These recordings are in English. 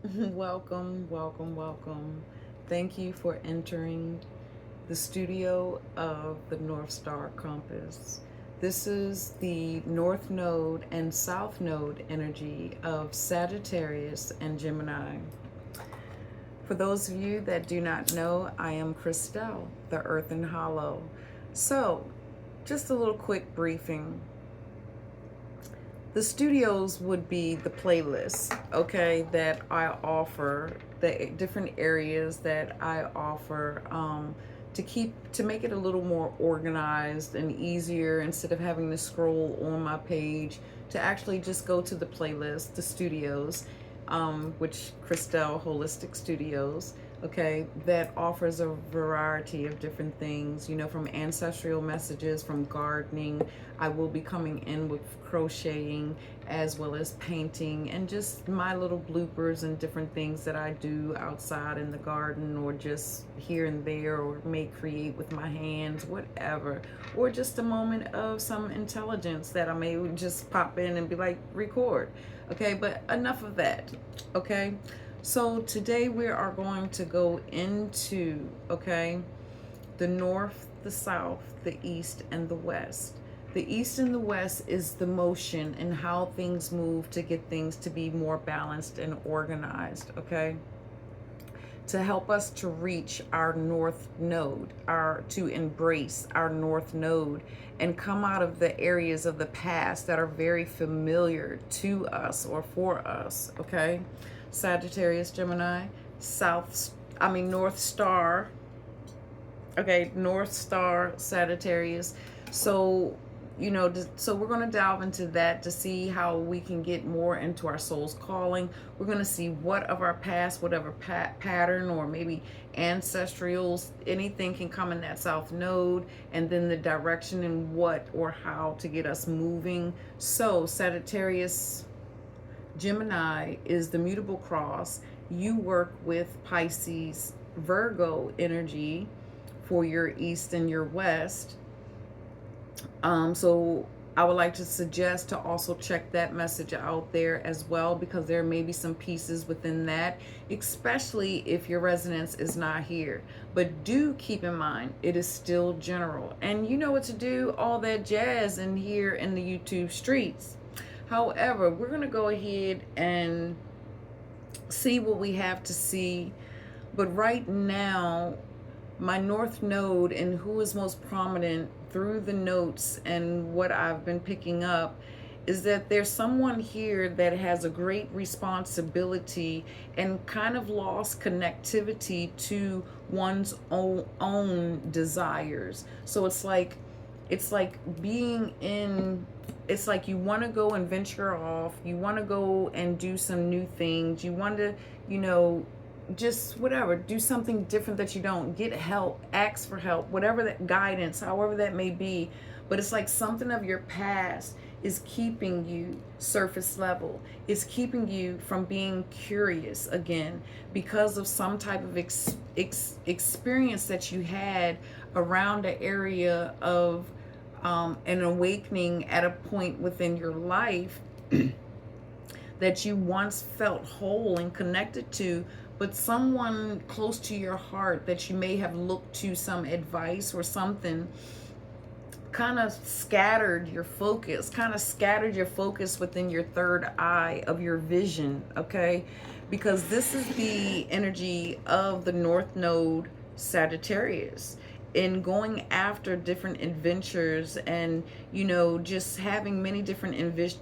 Welcome, welcome, welcome. Thank you for entering the studio of the North Star Compass. This is the North Node and South Node energy of Sagittarius and Gemini. For those of you that do not know, I am Christelle, the Earth and Hollow. So, just a little quick briefing. The studios would be the playlist, okay, that I offer, the different areas that I offer, to make it a little more organized and easier instead of having to scroll on my page, to actually just go to the playlist, the studios, which Christelle Holistic Studios, okay, that offers a variety of different things, from ancestral messages, from gardening. I will be coming in with crocheting as well as painting and just my little bloopers and different things that I do outside in the garden or just here and there, or may create with my hands, whatever, or just a moment of some intelligence that I may just pop in and be like, record. Okay, but enough of that. Okay, so today we are going to go into, okay, the north, the south, the east, and the west. The east and the west is the motion and how things move to get things to be more balanced and organized, okay? To help us to reach our north node, to embrace our north node and come out of the areas of the past that are very familiar to us or for us, okay? Sagittarius, Gemini, North Star, okay, North Star, Sagittarius. So, so we're going to delve into that to see how we can get more into our soul's calling. We're going to see what of our past, whatever pattern or maybe ancestrals, anything can come in that south node, and then the direction and what or how to get us moving. So Sagittarius, Gemini is the mutable cross. You work with Pisces, Virgo energy for your east and your west. So I would like to suggest to also check that message out there as well, because there may be some pieces within that, especially if your resonance is not here. But do keep in mind, it is still general. And you know what to do, all that jazz in here in the YouTube streets. However, we're going to go ahead and see what we have to see. But right now, my North Node and who is most prominent through the notes and what I've been picking up is that there's someone here that has a great responsibility and kind of lost connectivity to one's own desires. So it's like you want to go and venture off, you want to go and do some new things, you want to, just whatever, do something different, that you don't get help, ask for help, whatever, that guidance, however that may be. But it's like something of your past is keeping you surface level, is keeping you from being curious again, because of some type of experience that you had around the area of an awakening at a point within your life that you once felt whole and connected to, but someone close to your heart that you may have looked to some advice or something kind of scattered your focus, within your third eye of your vision, okay? Because this is the energy of the North Node, Sagittarius, in going after different adventures and, just having many different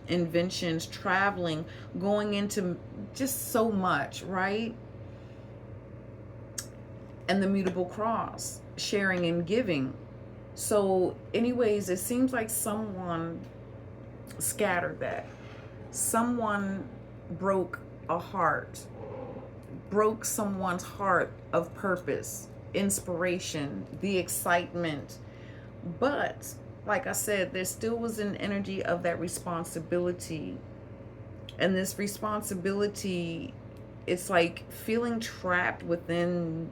inventions, traveling, going into just so much, right? And the mutable cross, sharing and giving. So anyways, it seems like someone scattered that. Someone broke a heart, broke someone's heart of purpose, inspiration, the excitement. But like I said, there still was an energy of that responsibility. And this responsibility, it's like feeling trapped within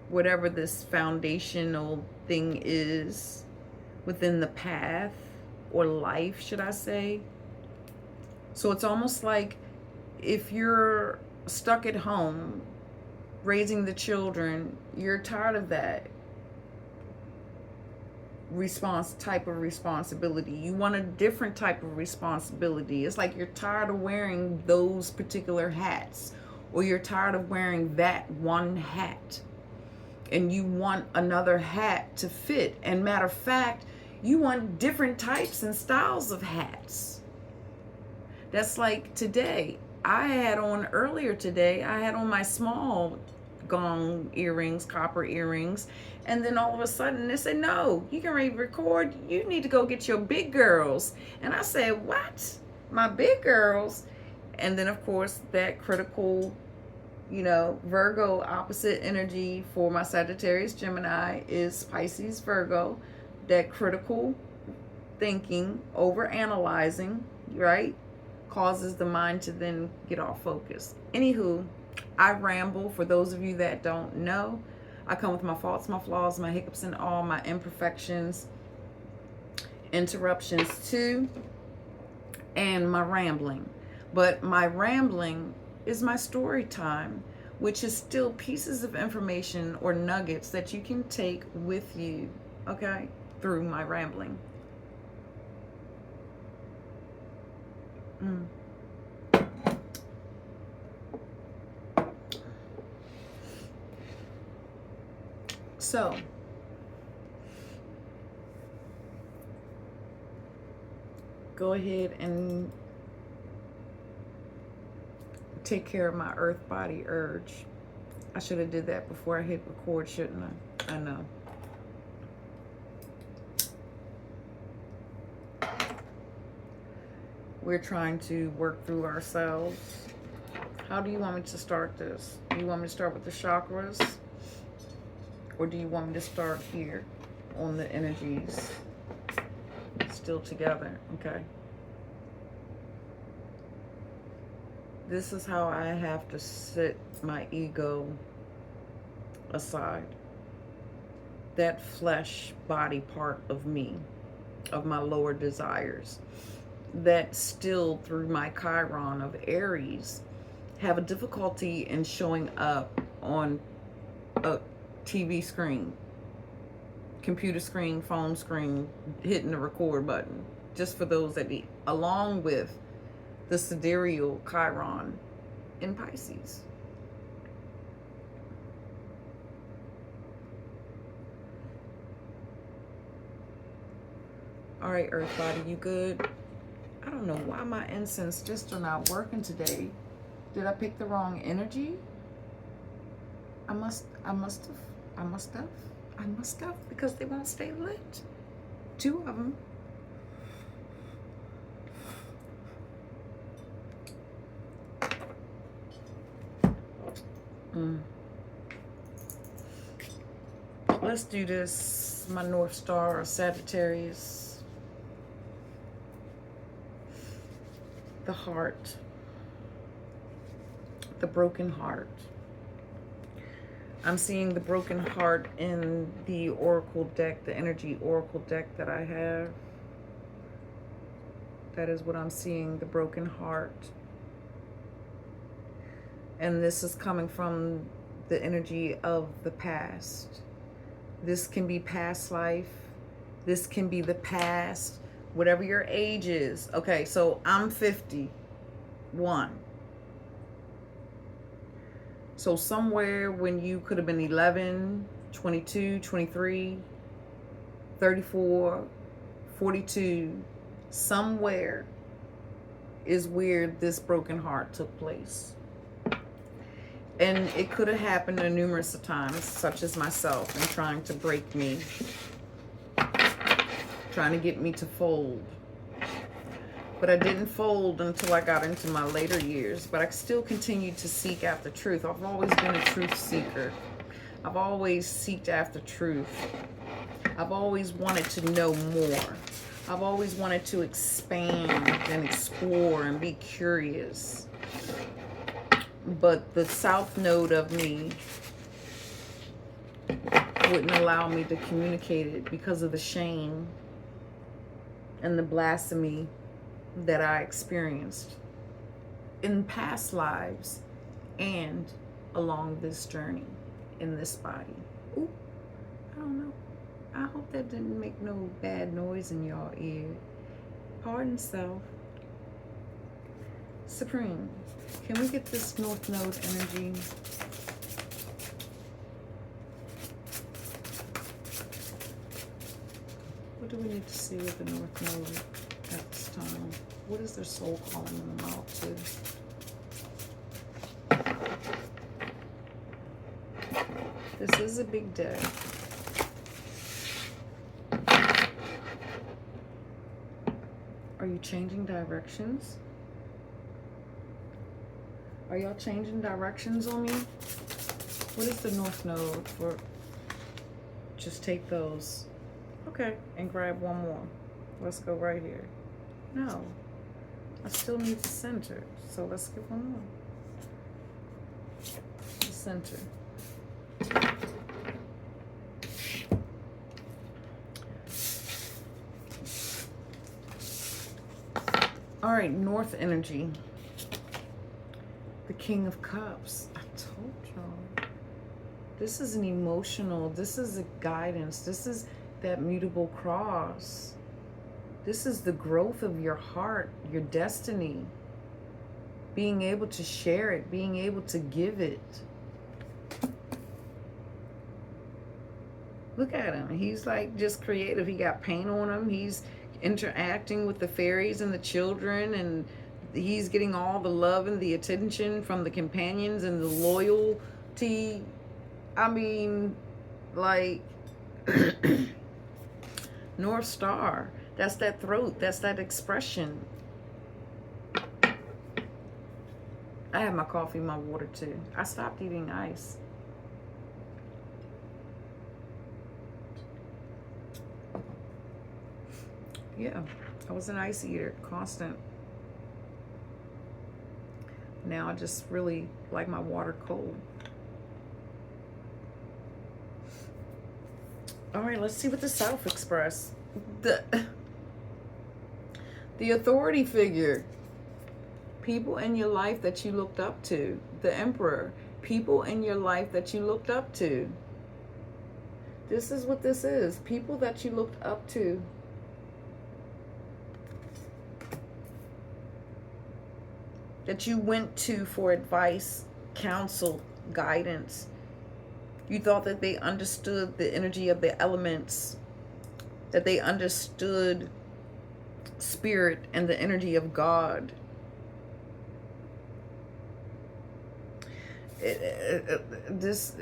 whatever this foundational thing is within the path or life, should I say. So it's almost like if you're stuck at home, raising the children. You're tired of that type of responsibility. You want a different type of responsibility. It's like you're tired of wearing those particular hats, or you're tired of wearing that one hat, and you want another hat to fit. And matter of fact, you want different types and styles of hats. That's like today. Earlier today, I had on my small gong earrings, copper earrings, and then all of a sudden they said, no, you can record, you need to go get your big girls. And I said, what? My big girls? And then of course that critical, Virgo opposite energy for my Sagittarius Gemini is Pisces Virgo. That critical thinking, over analyzing, right, causes the mind to then get off focus. Anywho, I ramble. For those of you that don't know, I come with my faults, my flaws, my hiccups, and all my imperfections, interruptions too, and my rambling. But my rambling is my story time, which is still pieces of information or nuggets that you can take with you, okay, through my rambling. So, go ahead and take care of my earth body urge. I should have did that before I hit record, shouldn't I? I know. We're trying to work through ourselves. How do you want me to start this? Do you want me to start with the chakras? Or do you want me to start here on the energies still together? Okay. This is how I have to sit my ego aside. That flesh body part of me, of my lower desires, that still through my Chiron of Aries have a difficulty in showing up on a TV screen, computer screen, phone screen, hitting the record button, just for those that need, along with the sidereal Chiron in Pisces. All right, Earth body, you good? I don't know why my incense just are not working today. Did I pick the wrong energy? I must have, because they won't stay lit. 2 of them. Let's do this. My North Star or Sagittarius. The heart. The broken heart. I'm seeing the broken heart in the oracle deck, the energy oracle deck that I have. That is what I'm seeing, the broken heart. And this is coming from the energy of the past. This can be past life. This can be the past, whatever your age is. Okay, so I'm 51. So somewhere when you could have been 11, 22, 23, 34, 42, somewhere is where this broken heart took place. And it could have happened numerous of times, such as myself, and trying to break me, trying to get me to fold. But I didn't fold until I got into my later years. But I still continued to seek after truth. I've always been a truth seeker. I've always seeked after truth. I've always wanted to know more. I've always wanted to expand and explore and be curious. But the south node of me wouldn't allow me to communicate it because of the shame and the blasphemy that I experienced. In past lives, and along this journey in this body. Ooh, I don't know. I hope that didn't make no bad noise in y'all ear. Pardon self. Supreme, can we get this North Node energy? What do we need to see with the North Node at this time? What is their soul calling them out to? This is a big day. Are you changing directions? Are y'all changing directions on me? What is the North Node for? Just take those. Okay, and grab one more. Let's go right here. No, I still need the center. So let's get one more. The center. All right, North energy. The King of Cups. I told y'all. This is an emotional, this is a guidance. This is that mutable cross. This is the growth of your heart, your destiny. Being able to share it, being able to give it. Look at him. He's like just creative. He got paint on him. He's interacting with the fairies and the children, and he's getting all the love and the attention from the companions and the loyalty. I mean, like, North Star. That's that throat. That's that expression. I have my coffee, my water too. I stopped eating ice. Yeah, I was an ice eater, constant. Now I just really like my water cold. All right, let's see what the South express. The authority figure. People in your life that you looked up to. The Emperor. People in your life that you looked up to. This is what this is. People that you looked up to. That you went to for advice, counsel, guidance. You thought that they understood the energy of the elements, that they understood spirit and the energy of God. This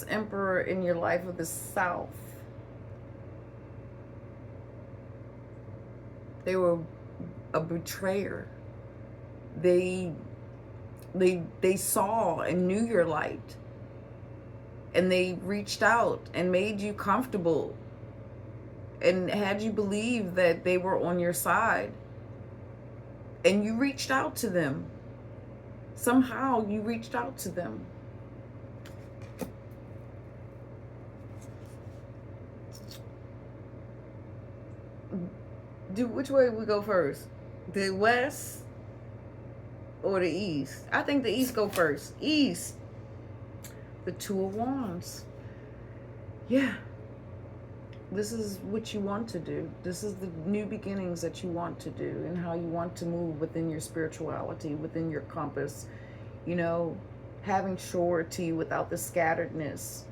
emperor in your life of the South, they were a betrayer. They saw and knew your light, and they reached out and made you comfortable and had you believe that they were on your side, and you reached out to them. Somehow you reached out to them. Which way we go first? The West or the East? I think the East go first. East. The Two of Wands. Yeah. This is what you want to do. This is the new beginnings that you want to do, and how you want to move within your spirituality, within your compass. You know, having surety without the scatteredness,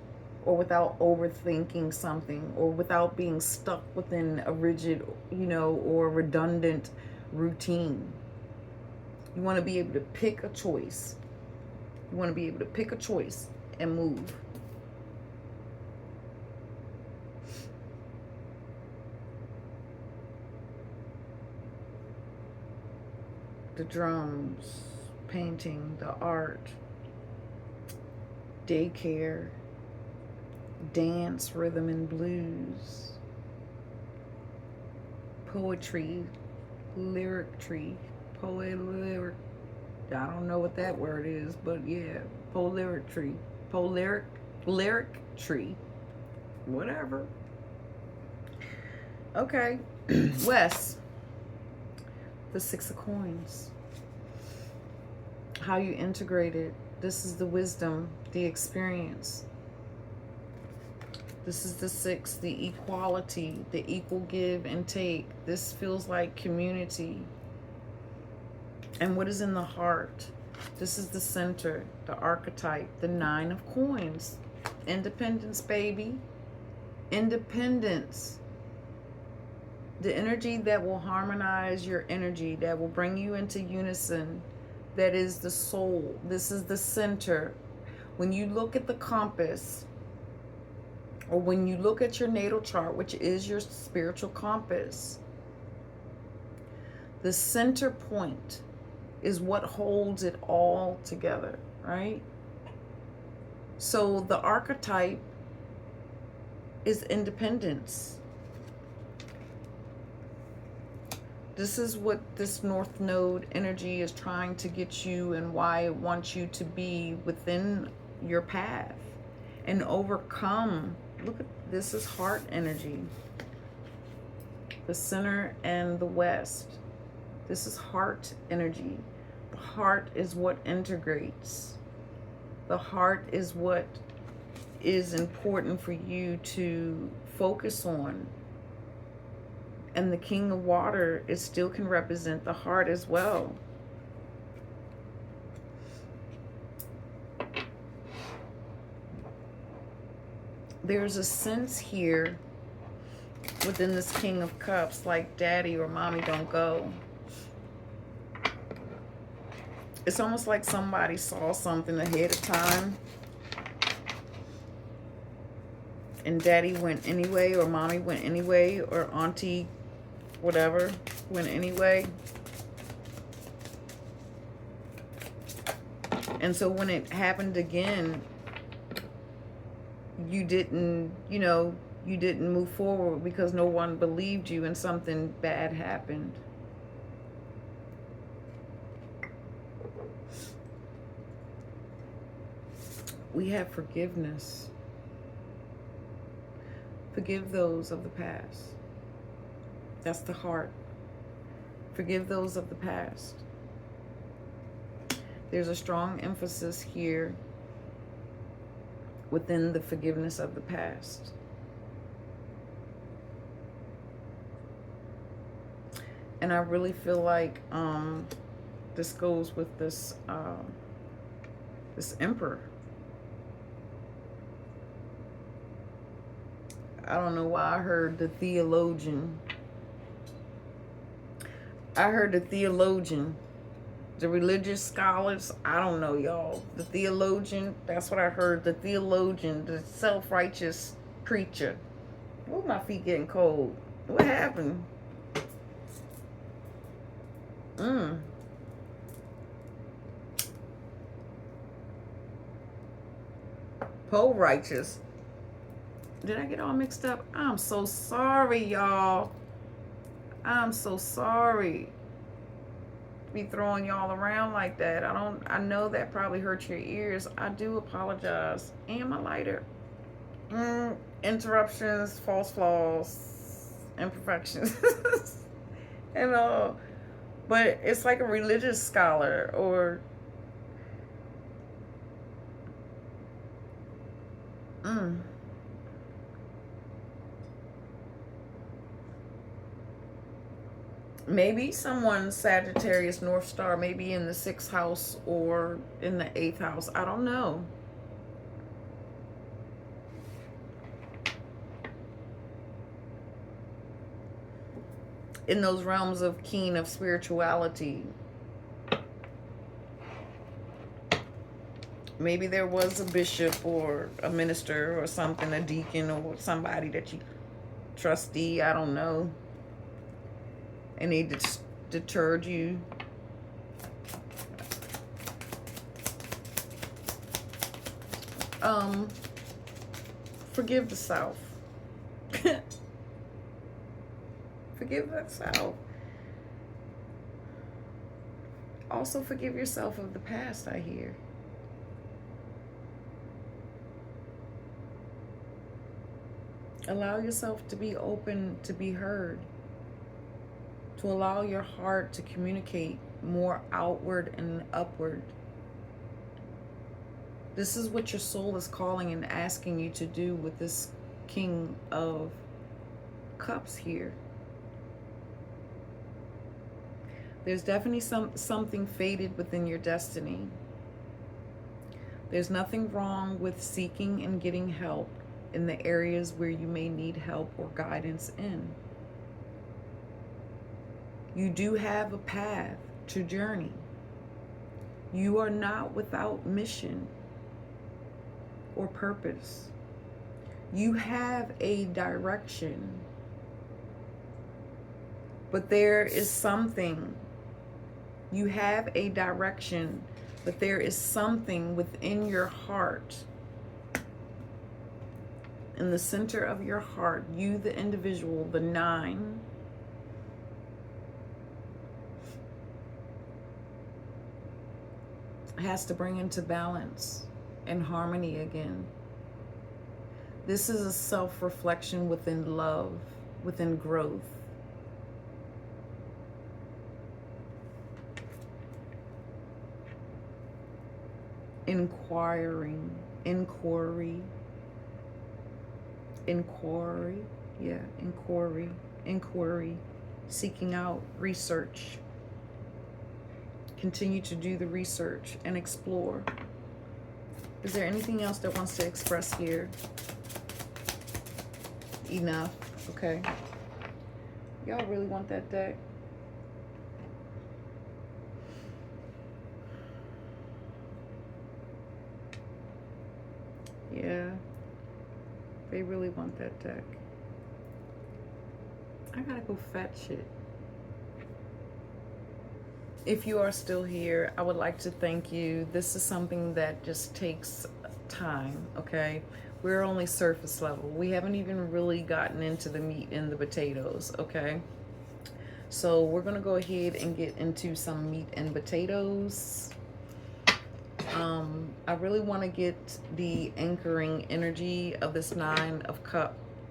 or without overthinking something, or without being stuck within a rigid, you know, or redundant routine. You want to be able to pick a choice. You want to be able to pick a choice and move. The drums, painting, the art, daycare, dance, rhythm and blues, poetry, lyricry, lyric. I don't know what that word is, but yeah, lyricry, whatever. Okay, West. The Six of Coins. how you integrate it. This is the wisdom, the experience. This is the 6, the equality, the equal give and take. This feels like community. And what is in the heart? This is the center, the archetype, the 9 of coins. Independence, baby. Independence. The energy that will harmonize your energy, that will bring you into unison. That is the soul. This is the center. When you look at the compass, or when you look at your natal chart, which is your spiritual compass, the center point is what holds it all together, right? So the archetype is independence. This is what this North Node energy is trying to get you, and why it wants you to be within your path and overcome. Look at this, is heart energy. The center and the west. This is heart energy. The heart is what integrates. The heart is what is important for you to focus on. And the King of Water, it still can represent the heart as well. There's a sense here within this King of Cups, like daddy or mommy don't go. It's almost like somebody saw something ahead of time and daddy went anyway, or mommy went anyway, or auntie whatever went anyway. And so when it happened again, you didn't, you know, you didn't move forward because no one believed you and something bad happened. We have forgiveness. Forgive those of the past. That's the heart. Forgive those of the past. There's a strong emphasis here within the forgiveness of the past. And I really feel like this goes with this this emperor. I don't know why I heard the theologian. I heard the theologian. The religious scholars, I don't know, y'all. The theologian, that's what I heard. The theologian, the self-righteous preacher. Oh, my feet getting cold. What happened? Pole righteous. Did I get all mixed up? I'm so sorry, y'all. I'm so sorry to be throwing y'all around like that. I know that probably hurt your ears. I do apologize. And my lighter. Interruptions, false flaws, imperfections. And but it's like a religious scholar, or maybe someone's Sagittarius North Star, maybe in the 6th house or in the 8th house. I don't know. In those realms of keen of spirituality. Maybe there was a bishop or a minister or something, a deacon or somebody that you trustee, I don't know. And they deterred you. Forgive the South. Forgive the South. Also forgive yourself of the past, I hear. Allow yourself to be open, to be heard. To allow your heart to communicate more outward and upward. This is what your soul is calling and asking you to do with this King of Cups here. There's definitely something fated within your destiny. There's nothing wrong with seeking and getting help in the areas where you may need help or guidance in. You do have a path to journey. You are not without mission or purpose. You have a direction. But there is something. You have a direction, but there is something within your heart. In the center of your heart, you, the individual, the 9, has to bring into balance and harmony again. This is a self-reflection within love, within growth. Inquiry, seeking out, research. Continue to do the research and explore. Is there anything else that wants to express here? Enough. Okay. Y'all really want that deck? Yeah. They really want that deck. I gotta go fetch it. If you are still here, I would like to thank you. This is something that just takes time, okay? We're only surface level. We haven't even really gotten into the meat and the potatoes, okay? So we're gonna go ahead and get into some meat and potatoes. I really want to get the anchoring energy of this 9 of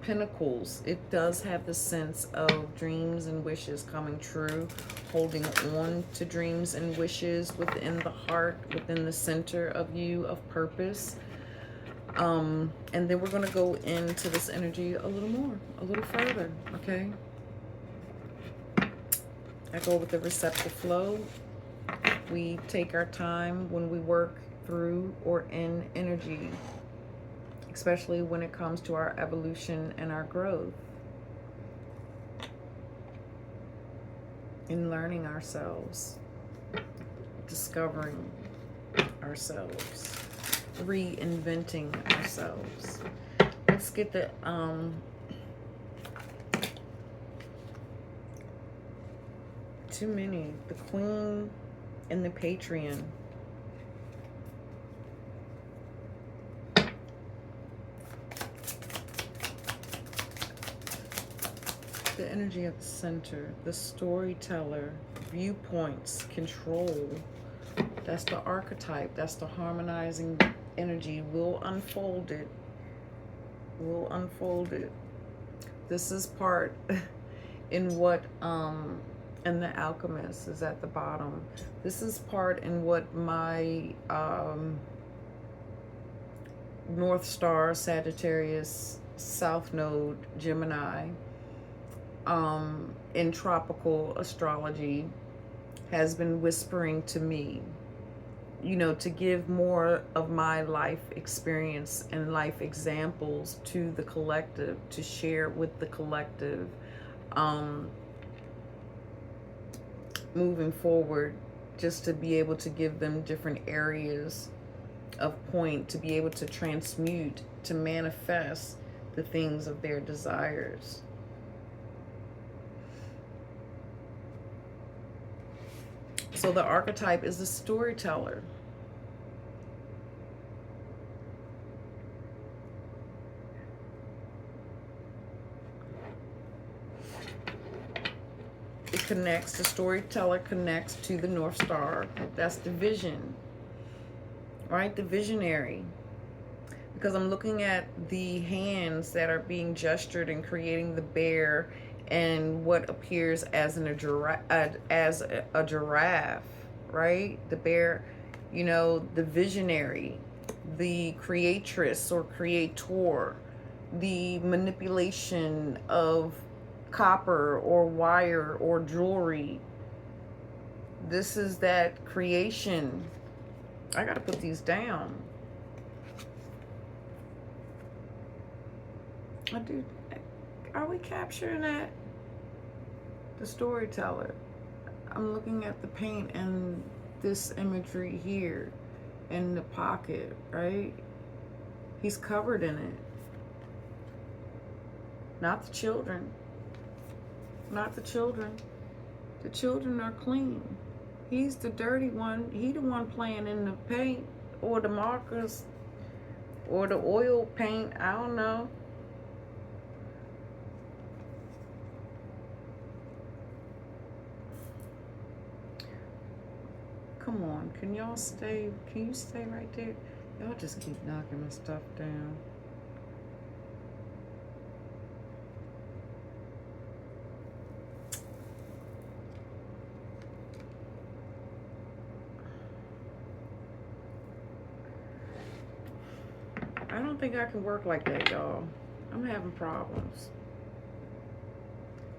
Pentacles. It does have the sense of dreams and wishes coming true, holding on to dreams and wishes within the heart, within the center of you, of purpose. And then we're going to go into this energy a little more, a little further, okay? I go with the receptive flow. We take our time when we work through or in energy, especially when it comes to our evolution and our growth, in learning ourselves, discovering ourselves, reinventing ourselves. Let's get the too many, the Queen and the Patreon. The energy at the center, the storyteller, viewpoints, control. That's the archetype. That's the harmonizing energy. We'll unfold it. We'll unfold it. This is part in what, and the alchemist is at the bottom. This is part in what my North Star, Sagittarius, South Node, Gemini, in tropical astrology has been whispering to me, you know, to give more of my life experience and life examples to the collective, to share with the collective, moving forward, just to be able to give them different areas of point, to be able to transmute, to manifest the things of their desires. So the archetype is the storyteller. It connects, the storyteller connects to the North Star. That's the vision, right? The visionary. Because I'm looking at the hands that are being gestured and creating the bear and what appears as a giraffe, right? The bear, you know, the visionary. the creatress or creator, the manipulation of copper or wire or jewelry. This is that creation. I gotta put these down. Are we capturing that? The storyteller. I'm looking at the paint and this imagery here in the pocket, right? He's covered in it. Not the children. Not the children. The children are clean. He's the dirty one. He the one playing in the paint or the markers or the oil paint. I don't know. Come on, can y'all stay? Can you stay right there? Y'all just keep knocking my stuff down. I don't think I can work like that, y'all. I'm having problems.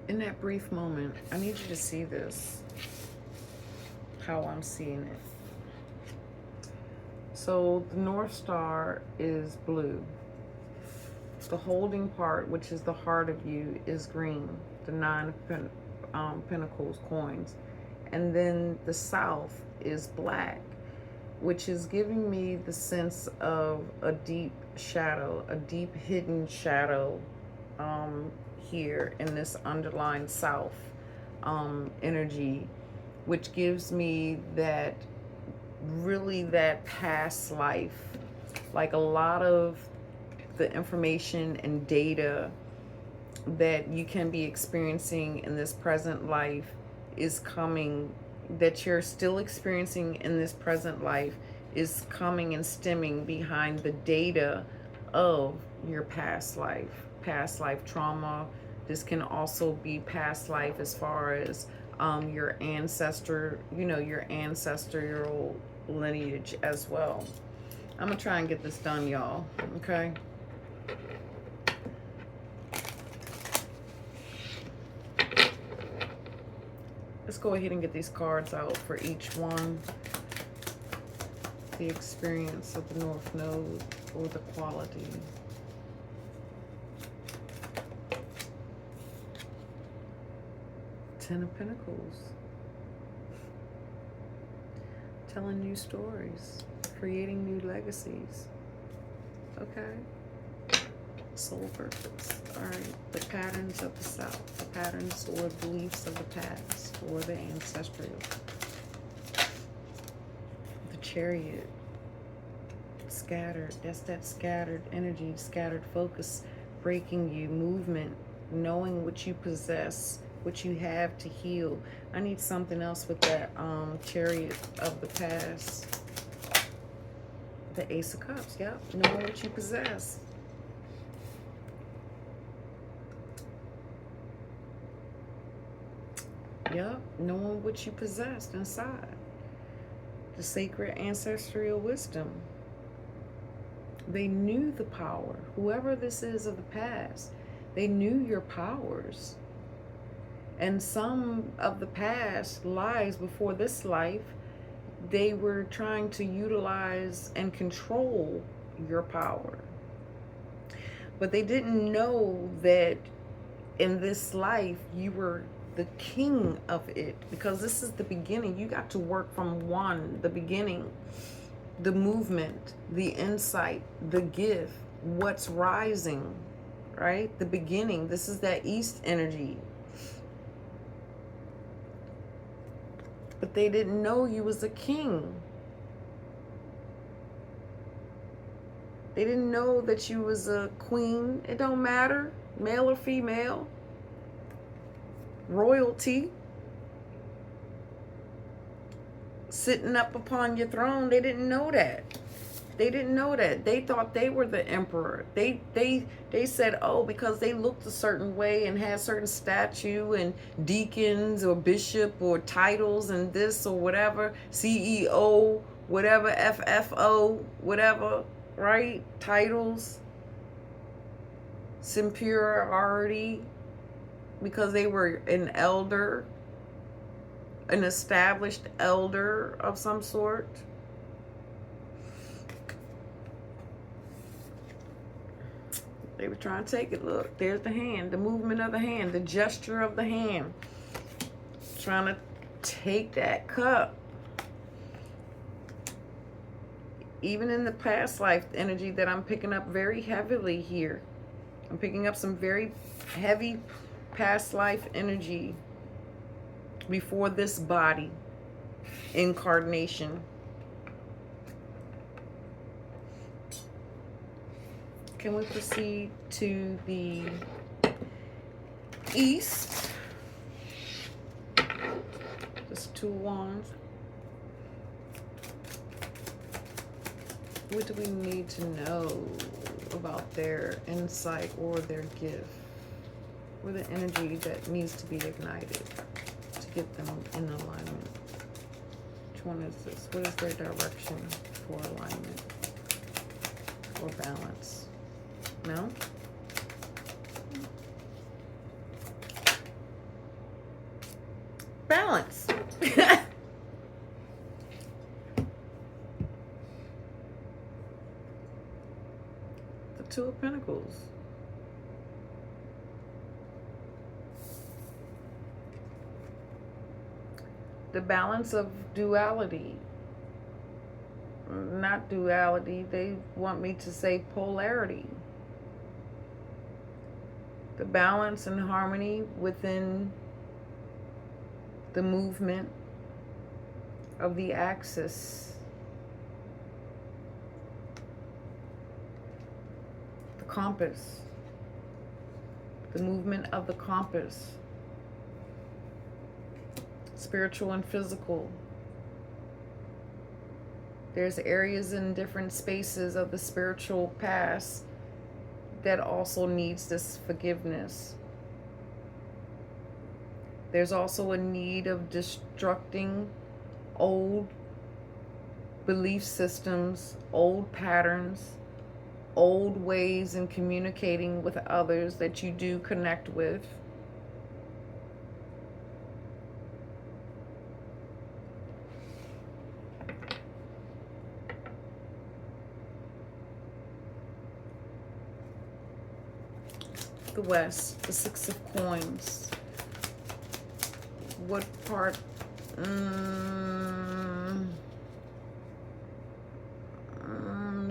In that brief moment, I need you to see this. How I'm seeing it. So the North Star is blue. The holding part, which is the heart of you, is green. The 9 of Pentacles coins. And then the South is black, which is giving me the sense of a deep shadow, a deep hidden shadow here in this underlying South energy, which gives me that, really that past life. Like a lot of the information and data that you can be experiencing in this present life is coming, that you're still experiencing in this present life, is coming and stemming behind the data of your past life trauma. This can also be past life as far as your ancestor, your ancestral lineage as well. I'm gonna try and get this done, y'all. Okay. Let's go ahead and get these cards out for each one. The experience of the North Node, or the quality. Ten of Pentacles. Telling new stories. Creating new legacies. Okay. Soul purpose. Alright. The patterns of the South. The patterns or beliefs of the past. Or the ancestral. The Chariot. Scattered. That's that scattered energy. Scattered focus. Breaking you. Movement. Knowing what you possess. What you have to heal. I need something else with that Chariot of the past. The Ace of Cups. Yep. Knowing what you possess. Yep. Knowing what you possessed inside. The sacred ancestral wisdom. They knew the power. Whoever this is of the past, they knew your powers. And some of the past lives before this life, they were trying to utilize and control your power. But they didn't know that in this life, you were the king of it. Because this is the beginning. You got to work from the beginning. The movement, the insight, the gift, what's rising, right? The beginning. This is that East energy. But they didn't know you was a king. They didn't know that you was a queen. It don't matter, male or female. Royalty. Sitting up upon your throne. They didn't know that. They didn't know that. They thought they were the emperor. They said, oh, because they looked a certain way and had certain statue and deacons or bishop or titles and this or whatever, CEO, whatever, FFO, whatever, right? Titles, superiority, because they were an elder, an established elder of some sort. They were trying to take it. Look, there's the hand, the movement of the hand, the gesture of the hand. Trying to take that cup. Even in the past life energy that I'm picking up very heavily here. I'm picking up some very heavy past life energy before this body incarnation. Can we proceed to the east? Just 2 wands. What do we need to know about their insight or their gift? Or the energy that needs to be ignited to get them in alignment? Which one is this? What is their direction for alignment or balance? No? Balance. The 2 of Pentacles. The balance of duality. Not duality, they want me to say polarity. The balance and harmony within the movement of the axis. The compass. The movement of the compass. Spiritual and physical. There's areas in different spaces of the spiritual past that also needs this forgiveness. There's also a need of destructing old belief systems, old patterns, old ways in communicating with others that you do connect with. The West, the 6 of Coins. What part?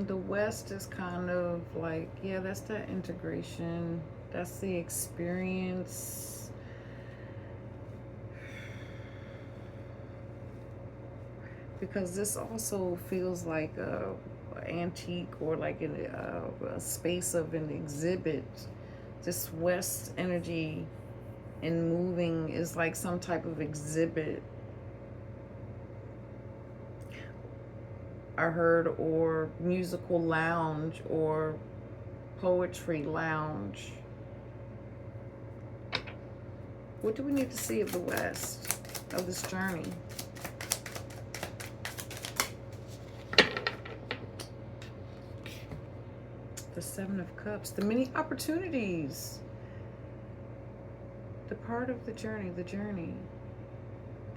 The West is kind of like, yeah, that's that integration. That's the experience. Because this also feels like a antique or like a space of an exhibit. This West energy and moving is like some type of exhibit. I heard, or musical lounge, or poetry lounge. What do we need to see of the West, of this journey? The 7 of Cups, the many opportunities. The part of the journey,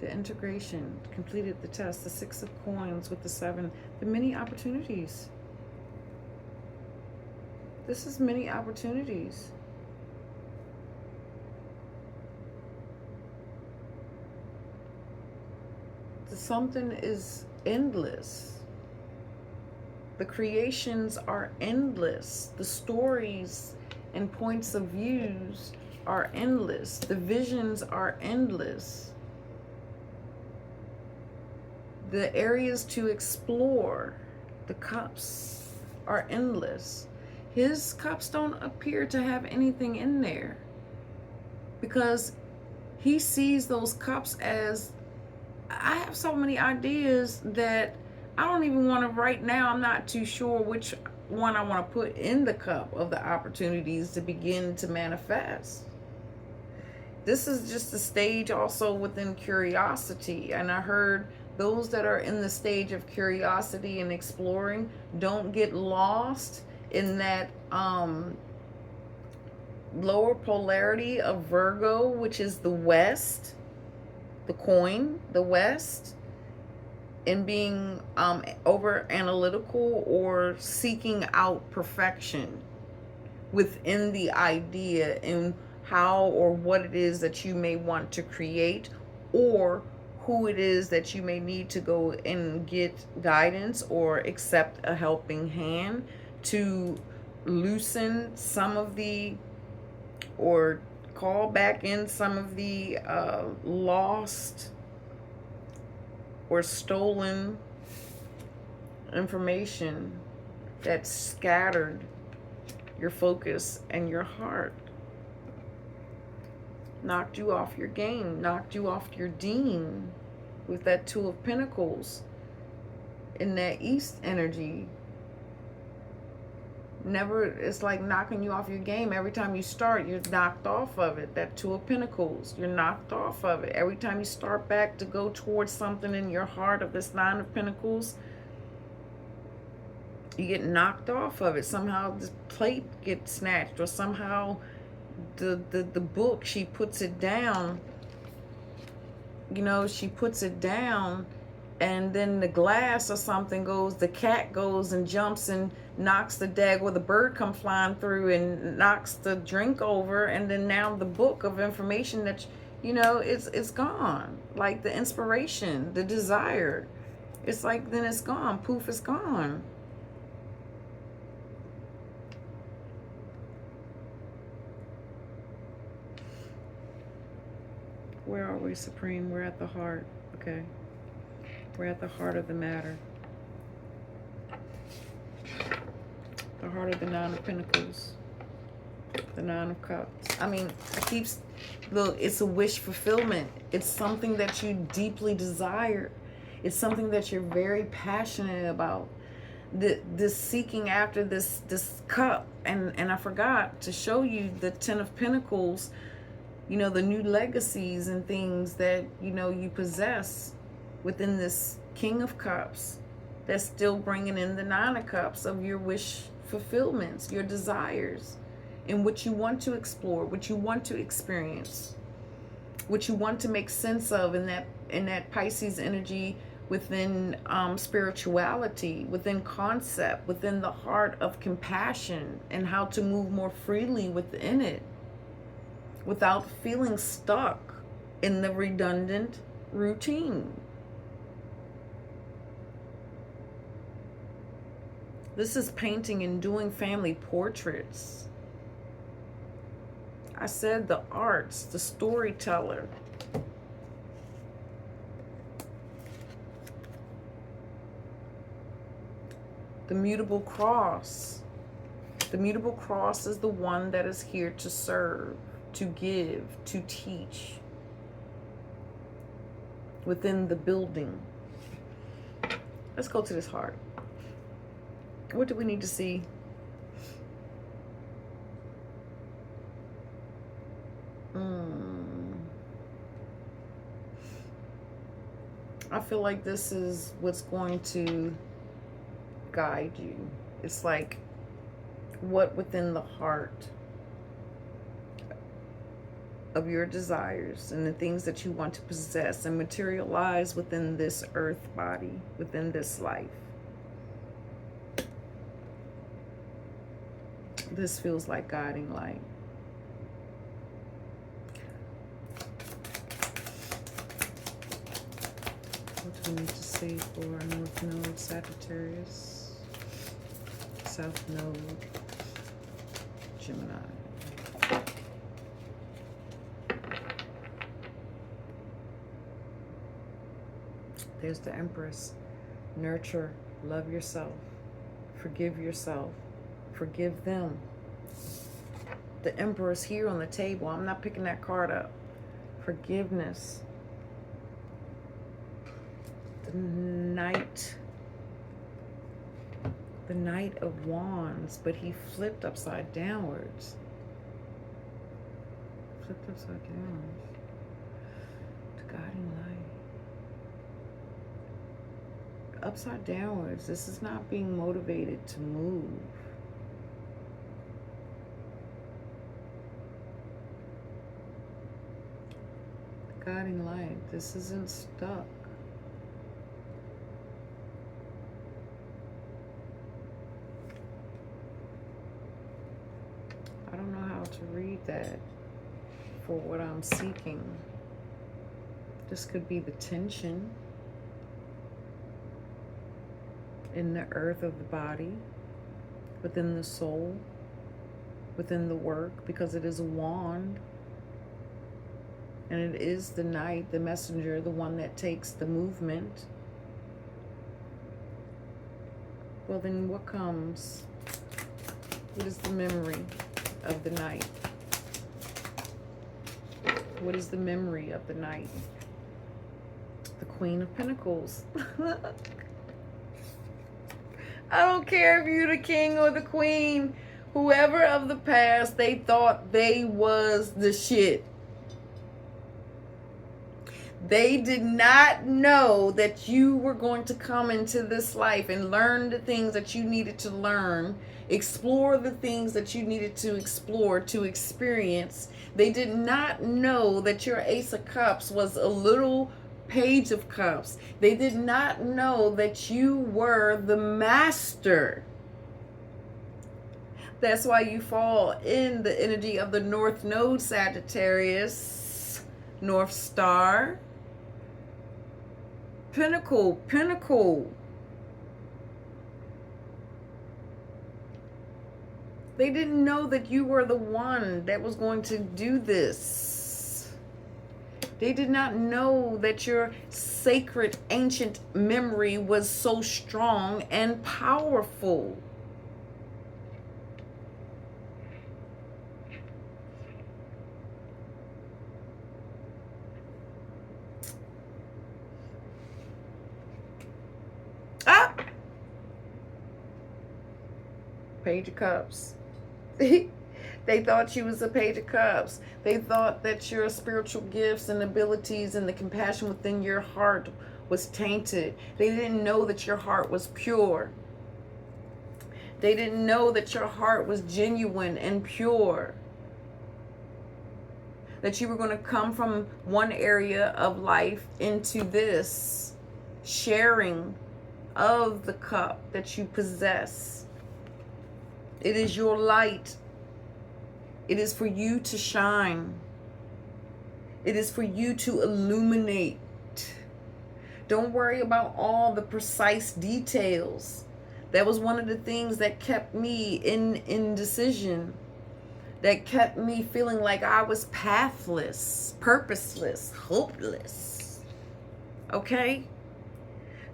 the integration, completed the test, the 6 of Coins with the 7, the many opportunities. This is many opportunities. Something is endless. The creations are endless. The stories and points of views are endless. The visions are endless. The areas to explore, the cups, are endless. His cups don't appear to have anything in there because he sees those cups as, I have so many ideas that I don't even want to, right now, I'm not too sure which one I want to put in the cup of the opportunities to begin to manifest. This is just a stage also within curiosity. And I heard Those that are in the stage of curiosity and exploring, don't get lost in that lower polarity of Virgo, which is the West, the coin, the West, and being over analytical or seeking out perfection within the idea and how or what it is that you may want to create, or who it is that you may need to go and get guidance or accept a helping hand to loosen some of the, or call back in some of the lost or stolen information that scattered your focus and your heart, knocked you off your game, knocked you off your deen with that Two of Pentacles in that East energy. Never, it's like knocking you off your game. Every time you start, you're knocked off of it. That Two of Pentacles, you're knocked off of it. Every time you start back to go towards something in your heart of this Nine of Pentacles, you get knocked off of it. Somehow the plate gets snatched, or somehow the book, she puts it down. You know, she puts it down, and then the glass or something goes, the cat goes and jumps and knocks the dag, or the bird come flying through and knocks the drink over, and then now the book of information that, you know, it's gone. Like the inspiration, the desire, it's like, then it's gone. Poof, it's gone. Where are we, Supreme? We're at the heart. Okay. We're at the heart of the matter. The heart of the Nine of Pentacles. The Nine of Cups. I mean, look, it's a wish fulfillment. It's something that you deeply desire. It's something that you're very passionate about. This seeking after this cup. And I forgot to show you the Ten of Pentacles. You know, the new legacies and things that, you know, you possess within this King of Cups, that's still bringing in the Nine of Cups of your wish fulfillments, your desires, and what you want to explore, what you want to experience, what you want to make sense of in that Pisces energy, within spirituality, within concept, within the heart of compassion, and how to move more freely within it, without feeling stuck in the redundant routine. This is painting and doing family portraits. I said the arts, the storyteller. The mutable cross. The mutable cross is the one that is here to serve, to give, to teach within the building. Let's go to this heart. What do we need to see? I feel like this is what's going to guide you. It's like, what within the heart of your desires and the things that you want to possess and materialize within this earth body, within this life. This feels like guiding light. What do we need to see for our North Node, Sagittarius, South Node, Gemini? There's the Empress. Nurture, love yourself, forgive yourself, forgive them. The Emperor's here on the table. I'm not picking that card up. Forgiveness. The Knight of Wands, but he flipped upside downwards. Flipped upside down. To guiding light. upside downwards. This is not being motivated to move. Guiding light. This isn't stuck. I don't know how to read that for what I'm seeking. This could be the tension in the earth of the body, within the soul, within the work, because it is a wand. And it is the knight, the messenger, the one that takes the movement. Well, then what comes? What is the memory of the knight? What is the memory of the knight? The Queen of Pentacles. I don't care if you're the king or the queen. Whoever of the past, they thought they was the shit. They did not know that you were going to come into this life and learn the things that you needed to learn, explore the things that you needed to explore, to experience. They did not know that your Ace of Cups was a little Page of Cups. They did not know that you were the master. That's why you fall in the energy of the North Node, Sagittarius, North Star. Pinnacle, pinnacle. They didn't know that you were the one that was going to do this. They did not know that your sacred ancient memory was so strong and powerful. Page of Cups. They thought you was a Page of Cups. They thought that your spiritual gifts and abilities and the compassion within your heart was tainted. They didn't know that your heart was pure. They didn't know that your heart was genuine and pure. That you were going to come from one area of life into this sharing of the cup that you possess. It is your light. It is for you to shine. It is for you to illuminate. Don't worry about all the precise details. That was one of the things that kept me in indecision. That kept me feeling like I was pathless, purposeless, hopeless. Okay?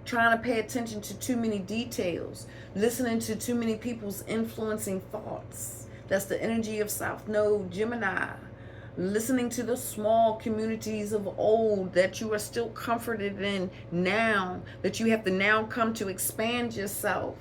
Trying to pay attention to too many details, listening to too many people's influencing thoughts. That's the energy of South Node Gemini. Listening to the small communities of old that you are still comforted in now, that you have to now come to expand yourself.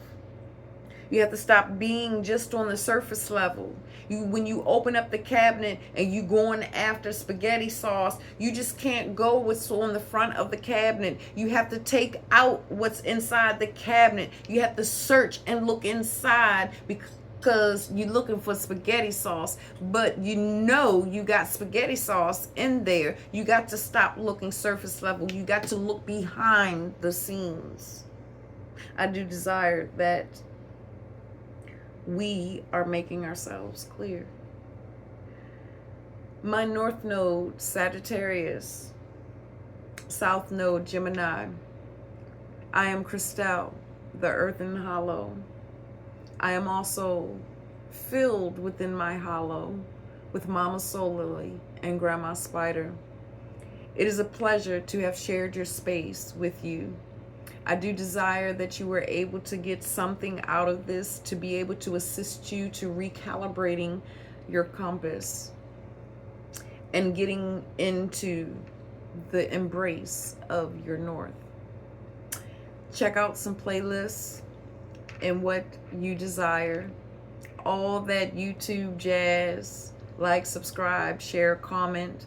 You have to stop being just on the surface level. When you open up the cabinet and you going after spaghetti sauce, you just can't go what's on the front of the cabinet. You have to take out what's inside the cabinet. You have to search and look inside because you're looking for spaghetti sauce, but you know you got spaghetti sauce in there. You got to stop looking surface level. You got to look behind the scenes. I do desire that we are making ourselves clear. My North Node, Sagittarius, South Node, Gemini. I am Christelle, the earthen hollow. I am also filled within my hollow with Mama Soul Lily and Grandma Spider. It is a pleasure to have shared your space with you. I do desire that you were able to get something out of this to be able to assist you to recalibrating your compass and getting into the embrace of your north. Check out some playlists and what you desire. All that YouTube jazz. Like, subscribe, share, comment.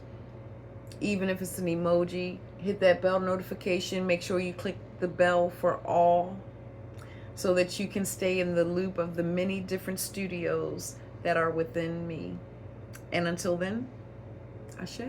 Even if it's an emoji, hit that bell notification. Make sure you click the bell for all so that you can stay in the loop of the many different studios that are within me. And until then, Ashe.